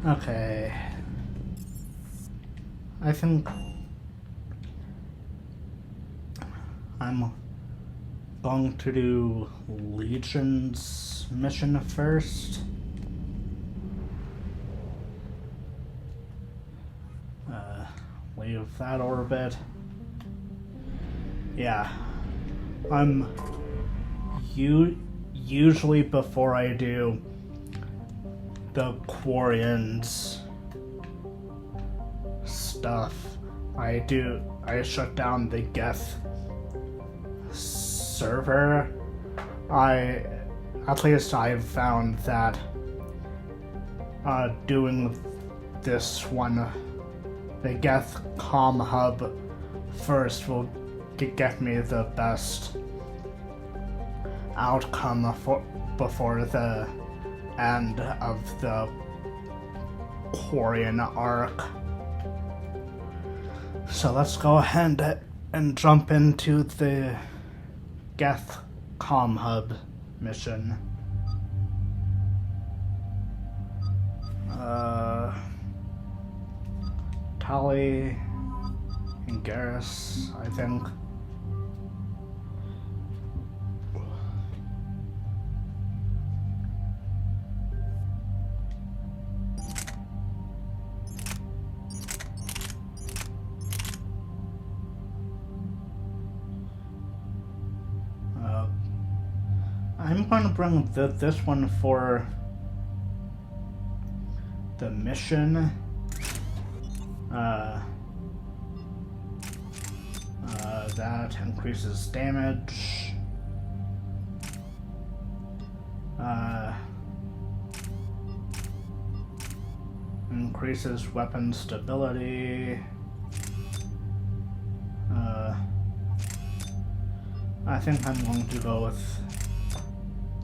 Okay. I think I'm going to do Legion's mission first. Leave that orbit. Yeah. I'm usually before I do the Quarians stuff, I shut down the Geth Server. At least I've found that doing this one, the Geth Com Hub first, will get me the best outcome before the end of the Quarian arc. So let's go ahead and jump into the Geth Com Hub mission. Tali and Garrus, I think. I'm going to bring this one for the mission. That increases damage. Increases weapon stability. I think I'm going to go with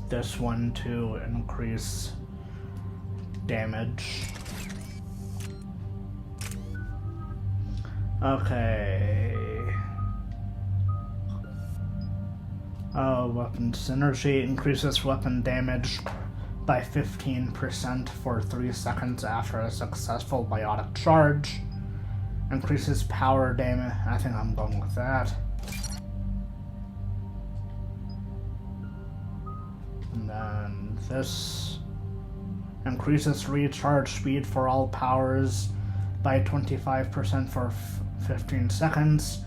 this one to increase damage. Okay. Weapon synergy increases weapon damage by 15% for 3 seconds after a successful biotic charge. Increases power damage. I think I'm going with that. And then this increases recharge speed for all powers by 25% for 15 seconds.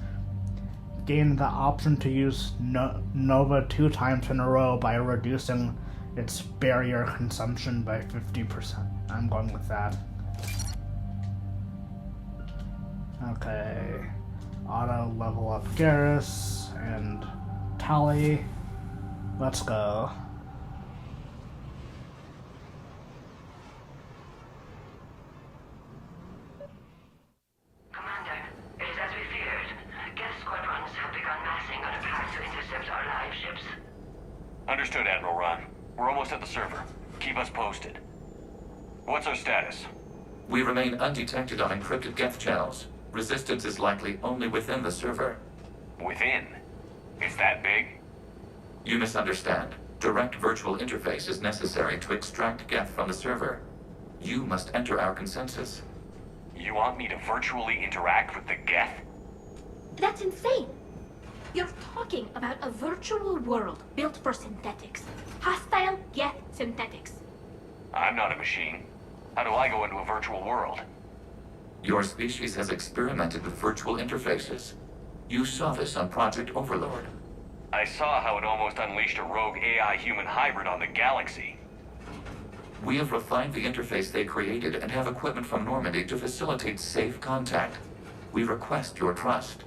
Gain the option to use Nova 2 times in a row by reducing its barrier consumption by 50%. I'm going with that. Okay. Auto level up Garrus and Tali. Let's go. Understood, Admiral Ron. We're almost at the server. Keep us posted. What's our status? We remain undetected on encrypted Geth channels. Resistance is likely only within the server. Within? Is that big? You misunderstand. Direct virtual interface is necessary to extract Geth from the server. You must enter our consensus. You want me to virtually interact with the Geth? That's insane! You're talking about a virtual world built for synthetics. Hostile Geth synthetics. I'm not a machine. How do I go into a virtual world? Your species has experimented with virtual interfaces. You saw this on Project Overlord. I saw how it almost unleashed a rogue AI-human hybrid on the galaxy. We have refined the interface they created and have equipment from Normandy to facilitate safe contact. We request your trust.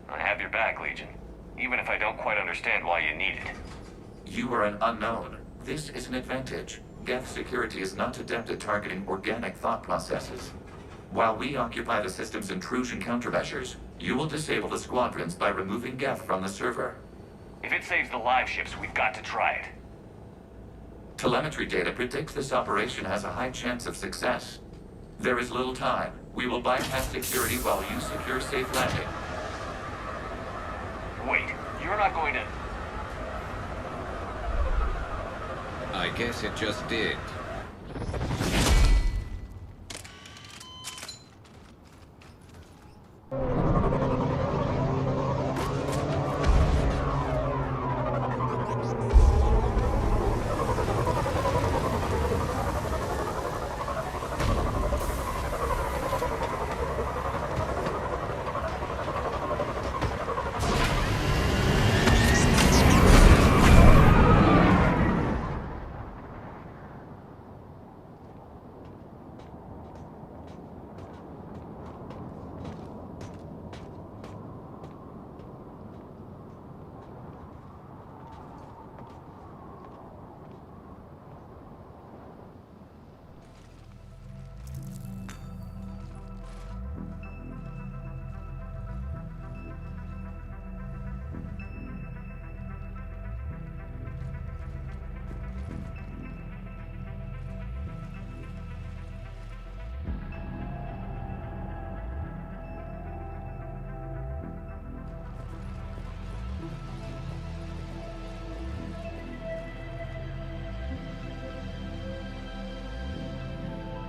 I have your back, Legion. Even if I don't quite understand why you need it. You are an unknown. This is an advantage. Geth security is not adept at targeting organic thought processes. While we occupy the system's intrusion countermeasures, you will disable the squadrons by removing Geth from the server. If it saves the live ships, we've got to try it. Telemetry data predicts this operation has a high chance of success. There is little time. We will bypass security while you secure safe landing. Wait, you're not going to... I guess it just did.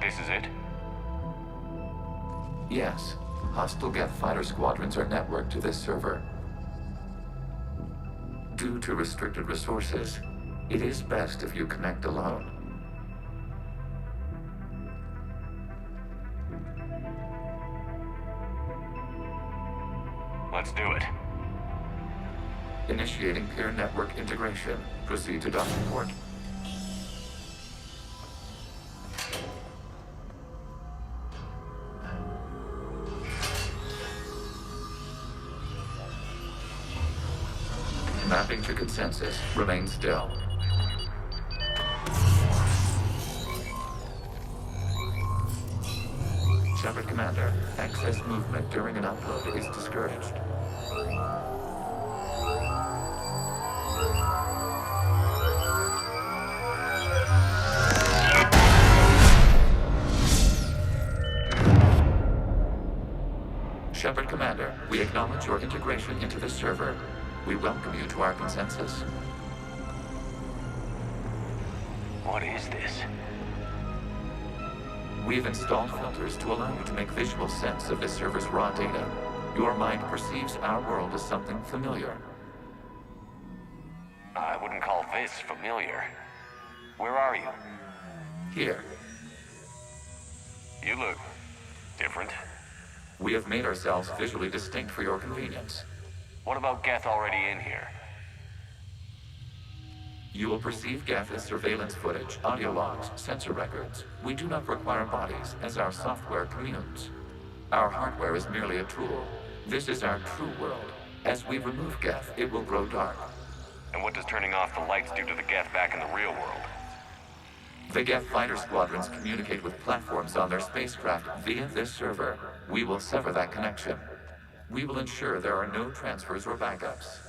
This is it? Yes. Hostile Geth fighter squadrons are networked to this server. Due to restricted resources, it is best if you connect alone. Let's do it. Initiating peer network integration. Proceed to docking port. Mapping to consensus. Remain still. Shepard Commander, access movement during an upload is discouraged. Shepard Commander, we acknowledge your integration into the server. We welcome you to our consensus. What is this? We've installed filters to allow you to make visual sense of this server's raw data. Your mind perceives our world as something familiar. I wouldn't call this familiar. Where are you? Here, You look different. we have made ourselves visually distinct for your convenience. What about Geth already in here? You will perceive Geth as surveillance footage, audio logs, sensor records. We do not require bodies, as our software communes. Our hardware is merely a tool. This is our true world. As we remove Geth, it will grow dark. And what does turning off the lights do to the Geth back in the real world? The Geth fighter squadrons communicate with platforms on their spacecraft via this server. We will sever that connection. We will ensure there are no transfers or backups.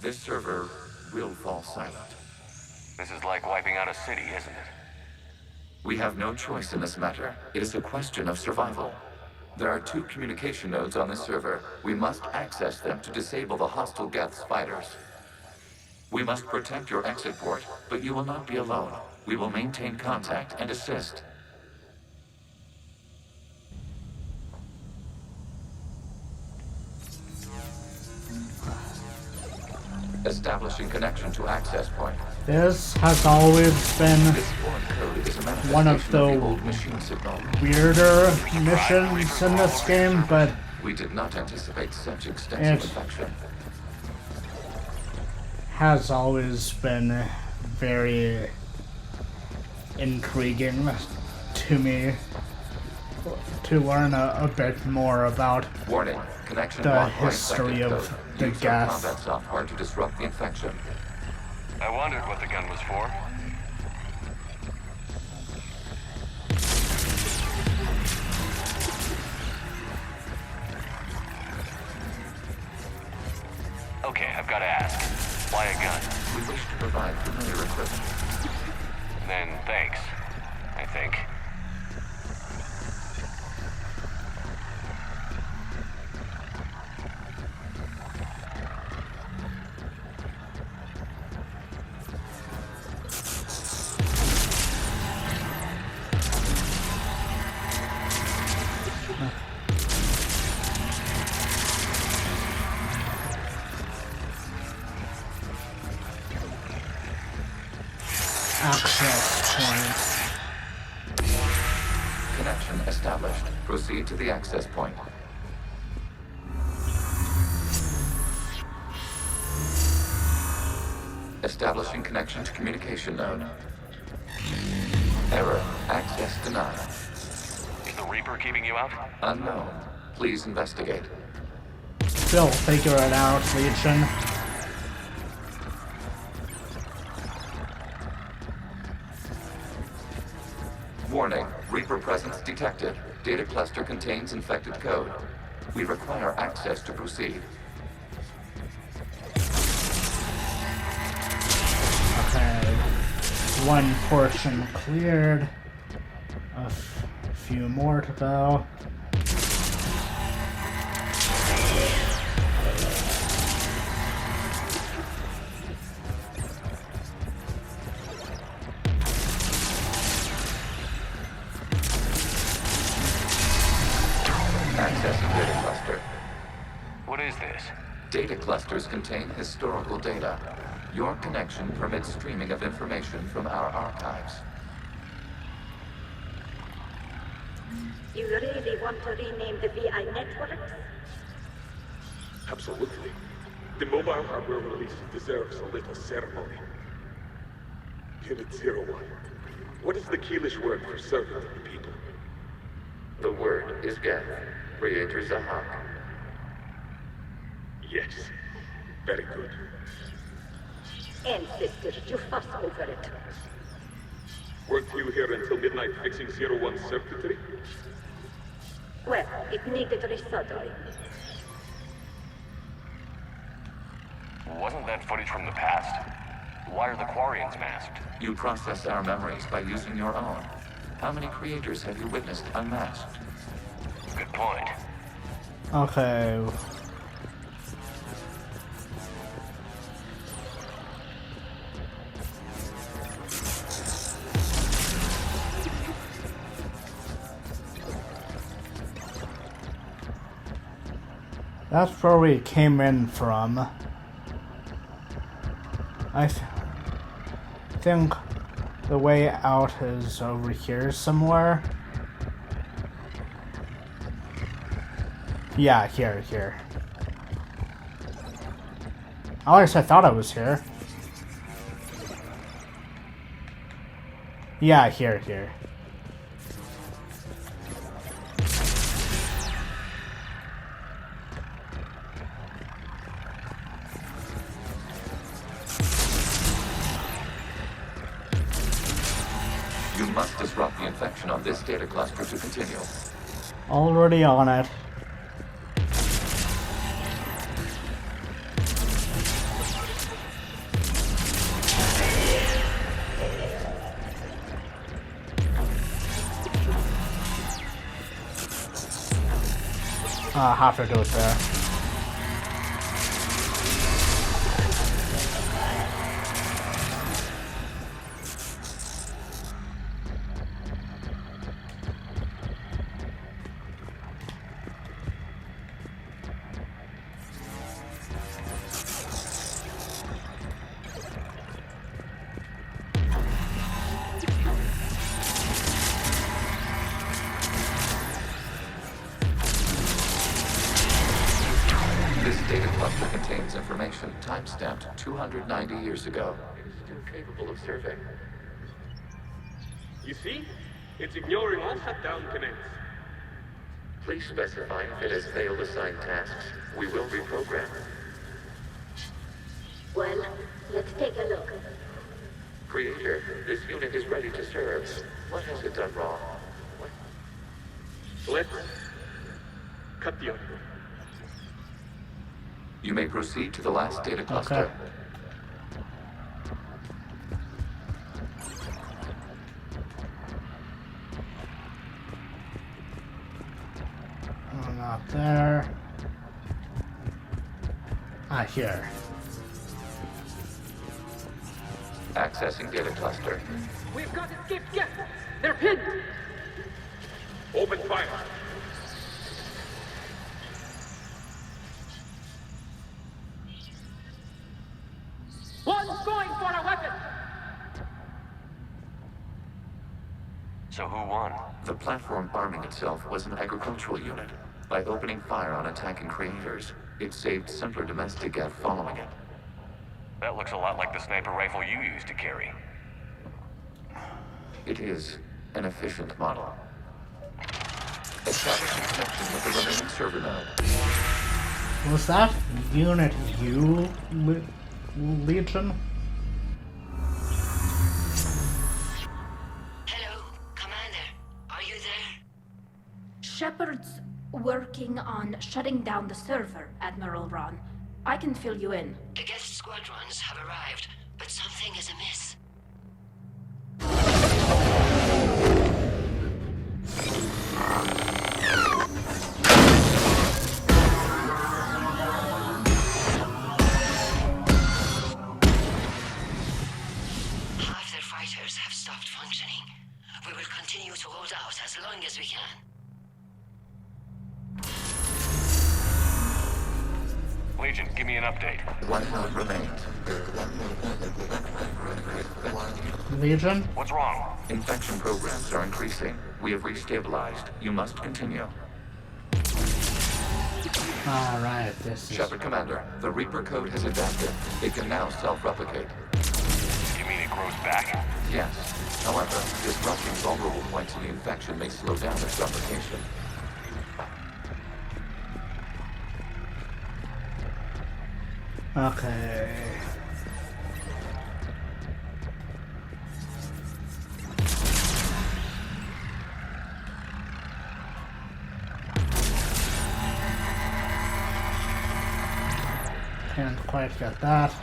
This server will fall silent. This is like wiping out a city, isn't it? We have no choice in this matter. It is a question of survival. There are 2 communication nodes on this server. We must access them to disable the hostile Geth's fighters. We must protect your exit port, but you will not be alone. We will maintain contact and assist. Establishing connection to access point. This has always been This foreign code is a one of manifestation the the old machine signal. weirder missions in this game, but We did not anticipate such extensive It- affection. has always been very intriguing to me to learn a bit more about Warning. Connection the blocked by history infected of code. the Use your Geth. combat software to disrupt the infection. I wondered what the gun was for. Okay, I've got to ask. Why a gun? We wish to provide familiar equipment. Then thanks, I think. access point. Connection established. Proceed to the access point. Establishing connection to communication node. Error. Access denied. Is the Reaper keeping you out? Unknown. Please investigate. We'll figure it out, Legion. Warning. Reaper presence detected. Data cluster contains infected code. We require access to proceed. Okay. One portion cleared. A few more to go. Data clusters contain historical data. Your connection permits streaming of information from our archives. You really want to rename the VI networks? Absolutely. The mobile hardware release deserves a little ceremony. Unit 01. What is the Keelish word for servant of the people? The word is Geth, Creator Zahak. Yes. Very good. Ancestors, you fuss over it. Weren't you here until midnight fixing 01's circuitry? Well, it needed resoldering. Wasn't that footage from the past? Why are the Quarians masked? You process our memories by using your own. How many creators have you witnessed unmasked? Good point. Okay. That's where we came in from. I think the way out is over here somewhere. Yeah, here. At least I thought I was here. Yeah, here. You must disrupt the infection on this data cluster to continue. Already on it. I have to do it there. This data cluster contains information time-stamped 290 years ago. It is still capable of serving. You see? It's ignoring all shutdown commands. Please specify if it has failed assigned tasks. We will reprogram. Well, let's take a look. Creator, this unit is ready to serve. What has it done wrong? Let's cut the audio. You may proceed to the last data cluster. Oh, not there. Here. Accessing data cluster. We've got escaped guests! They're pinned! Open fire. One's going for a weapon! So who won? The platform arming itself was an agricultural unit. By opening fire on attacking creators, it saved simpler domestic Geth following it. That looks a lot like the sniper rifle you used to carry. It is an efficient model. Establish a connection with the remaining server node. Was that Unit U Legion? Hello, Commander. Are you there? Shepard's working on shutting down the server, Admiral Ron. I can fill you in. The Geth squadrons have arrived, but something is amiss. Half their fighters have stopped functioning. We will continue to hold out as long as we can. Legion, give me an update. One node remains. Legion? What's wrong? Infection programs are increasing. We have restabilized. You must continue. Alright, this is... Shepard Commander, the Reaper code has adapted. It can now self-replicate. You mean it grows back? Yes. However, disrupting vulnerable points in the infection may slow down its replication. Okay. Can't quite get that.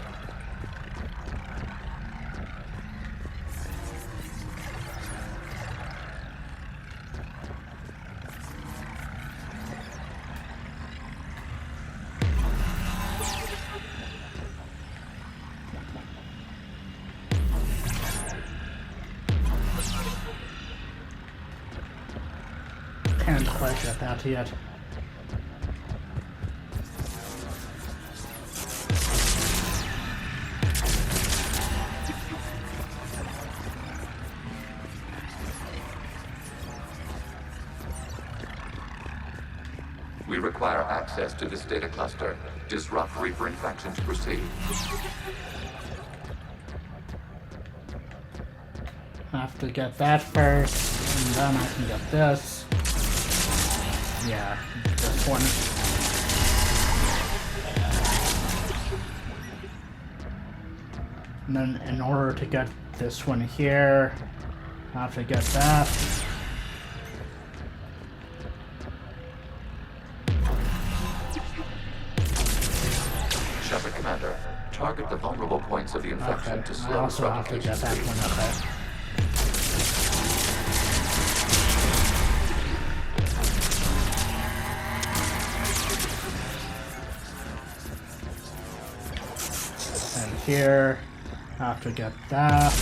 Can't quite get that yet. We require access to this data cluster. Disrupt Reaper infection to proceed. Have to get that first, and then I can get this. Yeah, this one. And then in order to get this one here, I have to get that. Shepard Commander, target the vulnerable points of the infection Okay, to I slow also its have to replication get that speed. one, okay. And here, I have to get that.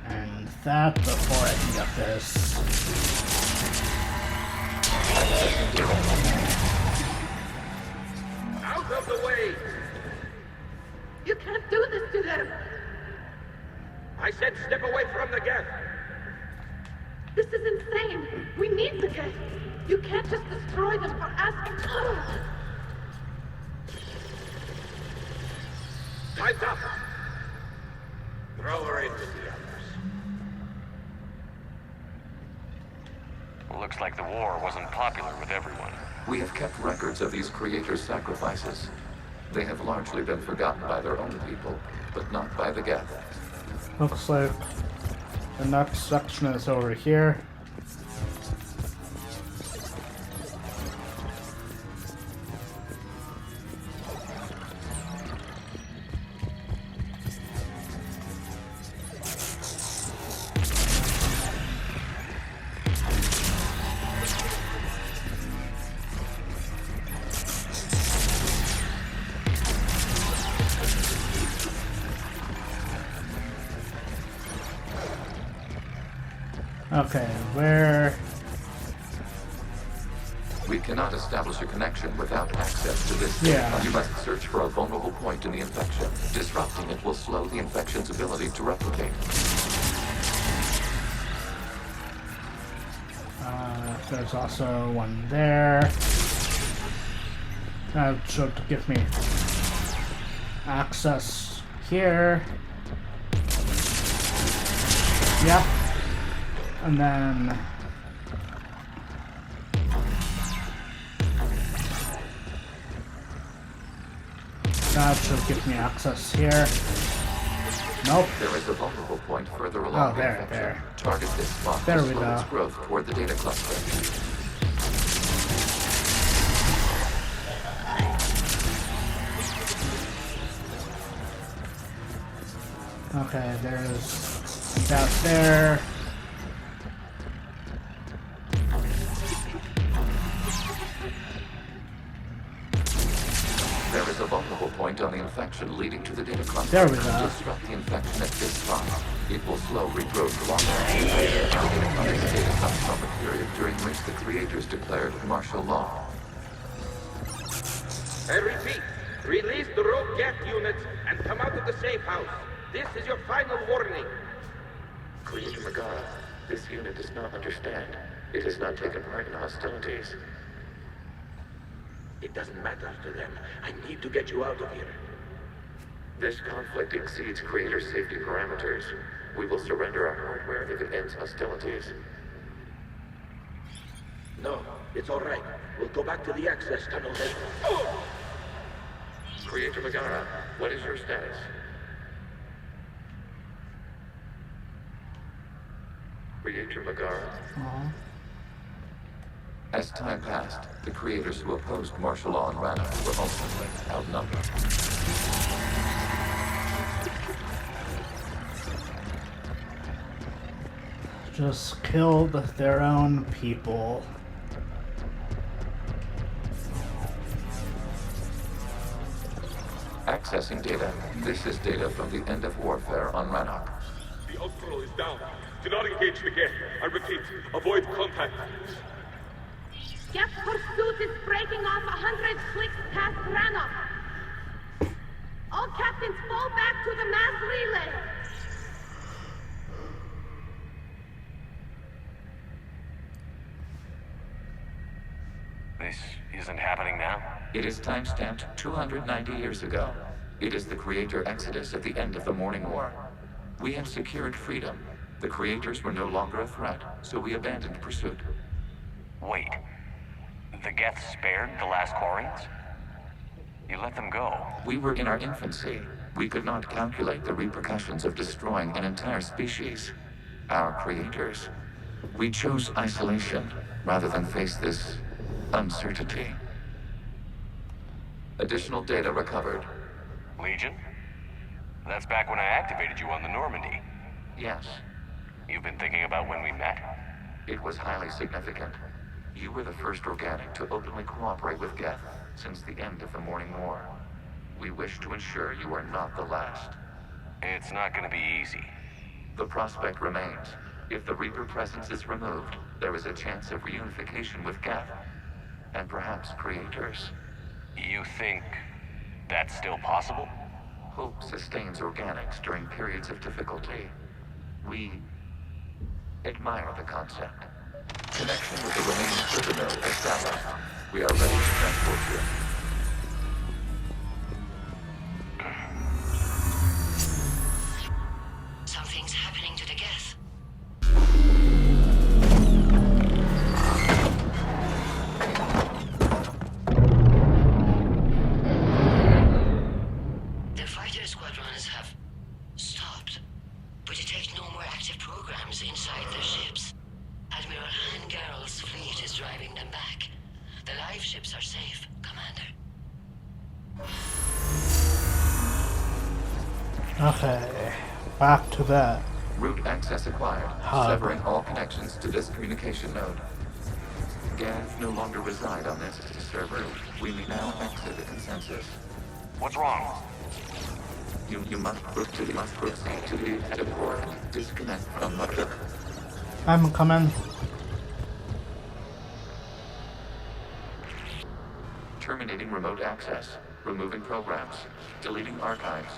And that before I can get this. Out of the way! You can't do this to them! I said step away from the Geth! This is insane! We need the Geth! You can't just destroy them for asking to! Time's up! Throw her into the others. Looks like the war wasn't popular with everyone. We have kept records of these creators' sacrifices. They have largely been forgotten by their own people, but not by the Geth. Looks like the next section is over here. Okay, where... We cannot establish a connection without access to this Yeah. data. You must search for a vulnerable point in the infection. Disrupting it will slow the infection's ability to replicate. There's also one there. That should give me access here. Yep. And then that should give me access here. Nope. There is a vulnerable point further along Oh, the there, infection. there. Target this spot There to we slow go. its growth toward the data cluster. Okay, there's that there. There is a vulnerable point on the infection leading to the data cluster. There we go. Disrupt the infection at this spot. It will slow regrowth along the data cluster comes from a period during which the creators declared martial law. I repeat, release the rogue Geth units and come out of the safe house. This is your final warning. Creator Megara, this unit does not understand. It has not taken part in hostilities. It doesn't matter to them. I need to get you out of here. This conflict exceeds Creator safety parameters. We will surrender our hardware if it ends hostilities. No, it's all right. We'll go back to the access tunnel later. Oh! Creator Megara, what is your status? Creator Megara. As time passed, the creators who opposed martial law in Rana were ultimately outnumbered. Just killed their own people. Accessing data. This is data from the end of warfare on Rannoch. The Outcrow is down. Do not engage the Geth. I repeat, avoid contact. Geth pursuit is breaking off 100 clicks past Rannoch. All captains fall back to the mass relay. This isn't happening now? It is time-stamped 290 years ago. It is the Creator Exodus at the end of the Morning War. We had secured freedom. The Creators were no longer a threat, so we abandoned pursuit. Wait. The Geth spared the last Quarians? You let them go. We were in our infancy. We could not calculate the repercussions of destroying an entire species. Our creators. We chose isolation rather than face this uncertainty. Additional data recovered. Legion? That's back when I activated you on the Normandy. Yes, You've been thinking about when we met? it was highly significant. You were the first organic to openly cooperate with Geth since the end of the Morning War. We wish to ensure you are not the last. It's not gonna be easy. The prospect remains. If the Reaper presence is removed, there is a chance of reunification with Geth, and perhaps creators. You think that's still possible? Hope sustains organics during periods of difficulty. We admire the concept. Connection with the remaining server node established. We are ready to transport you. Something's happening to the Geth. The fighter squadrons have stopped. We detect no more active programs inside their ships. Admiral Hangarl's fleet is driving them back. The live ships are safe, Commander. Okay, back to that. Route access acquired, Hub. severing all connections to this communication node. Geth no longer reside on this server. We may now exit the consensus. What's wrong? You must proceed to the edit port. Disconnect from mother. I'm coming. Terminating remote access. Removing programs. Deleting archives.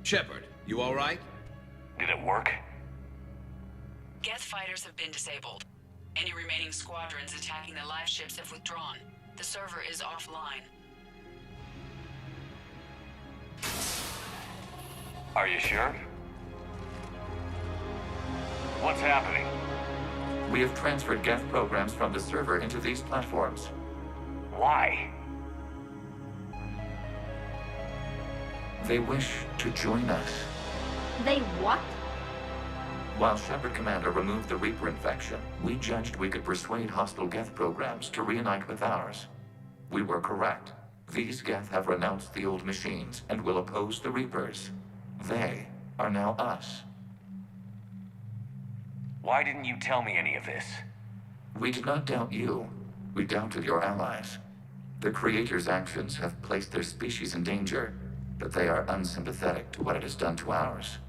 Shepard, you all right? Did it work? Geth fighters have been disabled. Any remaining squadrons attacking the live ships have withdrawn. The server is offline. Are you sure? What's happening? We have transferred Geth programs from the server into these platforms. Why? They wish to join us. They what? While Shepard Commander removed the Reaper infection, we judged we could persuade hostile Geth programs to reunite with ours. We were correct. These Geth have renounced the old machines and will oppose the Reapers. They are now us. Why didn't you tell me any of this? We did not doubt you. We doubted your allies. The Creator's actions have placed their species in danger, but they are unsympathetic to what it has done to ours.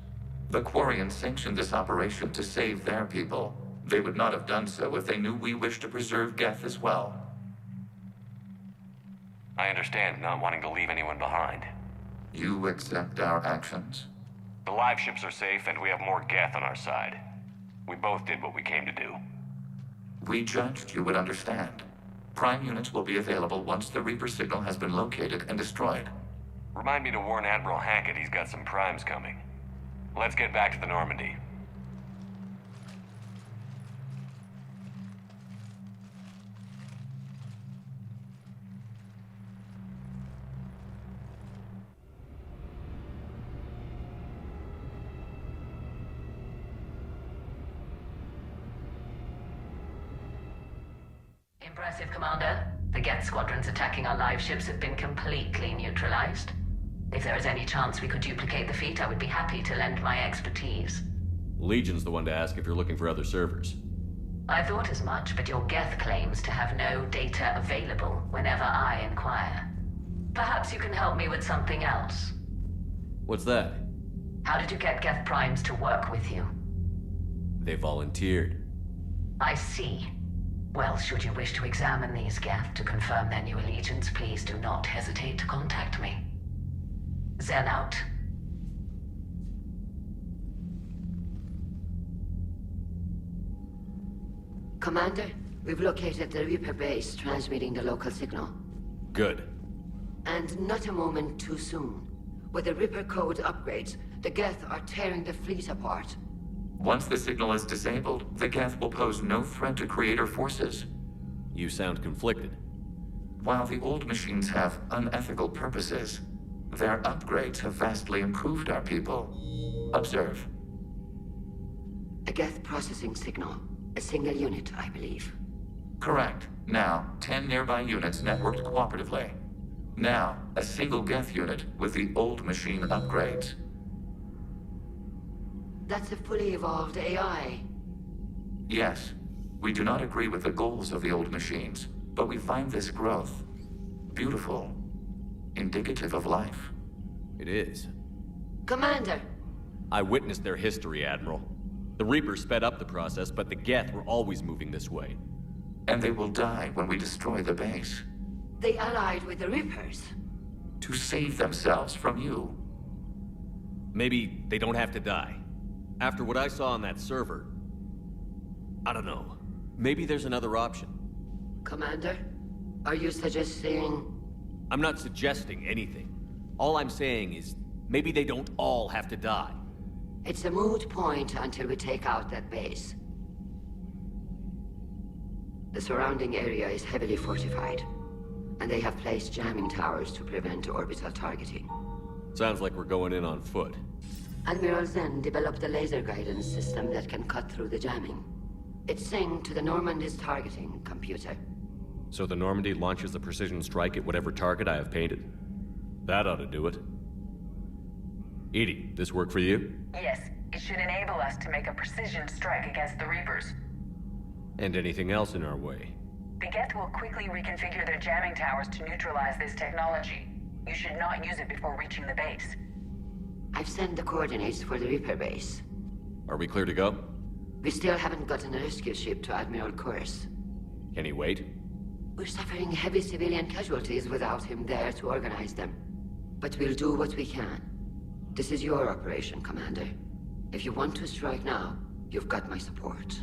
The Quarians sanctioned this operation to save their people. They would not have done so if they knew we wished to preserve Geth as well. I understand not wanting to leave anyone behind. You accept our actions? The live ships are safe, and we have more Geth on our side. We both did what we came to do. We judged you would understand. Prime units will be available once the Reaper signal has been located and destroyed. Remind me to warn Admiral Hackett he's got some primes coming. Let's get back to the Normandy. Impressive, Commander. The Geth squadrons attacking our live ships have been completely neutralized. If there is any chance we could duplicate the feat, I would be happy to lend my expertise. Legion's the one to ask if you're looking for other servers. I thought as much, but your Geth claims to have no data available whenever I inquire. Perhaps you can help me with something else. What's that? How did you get Geth primes to work with you? They volunteered. I see. Well, should you wish to examine these Geth to confirm their new allegiance, please do not hesitate to contact me. Zen out. Commander, we've located the Reaper base transmitting the local signal. Good. And not a moment too soon. With the Reaper code upgrades, the Geth are tearing the fleet apart. Once the signal is disabled, the Geth will pose no threat to Creator forces. You sound conflicted. While the old machines have unethical purposes, their upgrades have vastly improved our people. Observe. A Geth processing signal. A single unit, I believe. Correct. Now, 10 nearby units networked cooperatively. Now, a single Geth unit with the old machine upgrades. That's a fully evolved AI. Yes. We do not agree with the goals of the old machines, but we find this growth beautiful, indicative of life. It is. Commander! I witnessed their history, Admiral. The Reapers sped up the process, but the Geth were always moving this way. And they will die when we destroy the base. They allied with the Reapers. To save themselves from you. Maybe they don't have to die. After what I saw on that server, I don't know. Maybe there's another option. Commander, are you suggesting... I'm not suggesting anything. All I'm saying is, maybe they don't all have to die. It's a moot point until we take out that base. The surrounding area is heavily fortified, and they have placed jamming towers to prevent orbital targeting. Sounds like we're going in on foot. Admiral Zen developed a laser guidance system that can cut through the jamming. It's synced to the Normandy's targeting computer. So the Normandy launches a precision strike at whatever target I have painted? That ought to do it. Edie, this work for you? Yes, it should enable us to make a precision strike against the Reapers. And anything else in our way? The Geth will quickly reconfigure their jamming towers to neutralize this technology. You should not use it before reaching the base. I've sent the coordinates for the Reaper base. Are we clear to go? We still haven't gotten a rescue ship to Admiral Kurz. Can he wait? We're suffering heavy civilian casualties without him there to organize them. But we'll do what we can. This is your operation, Commander. If you want to strike now, you've got my support.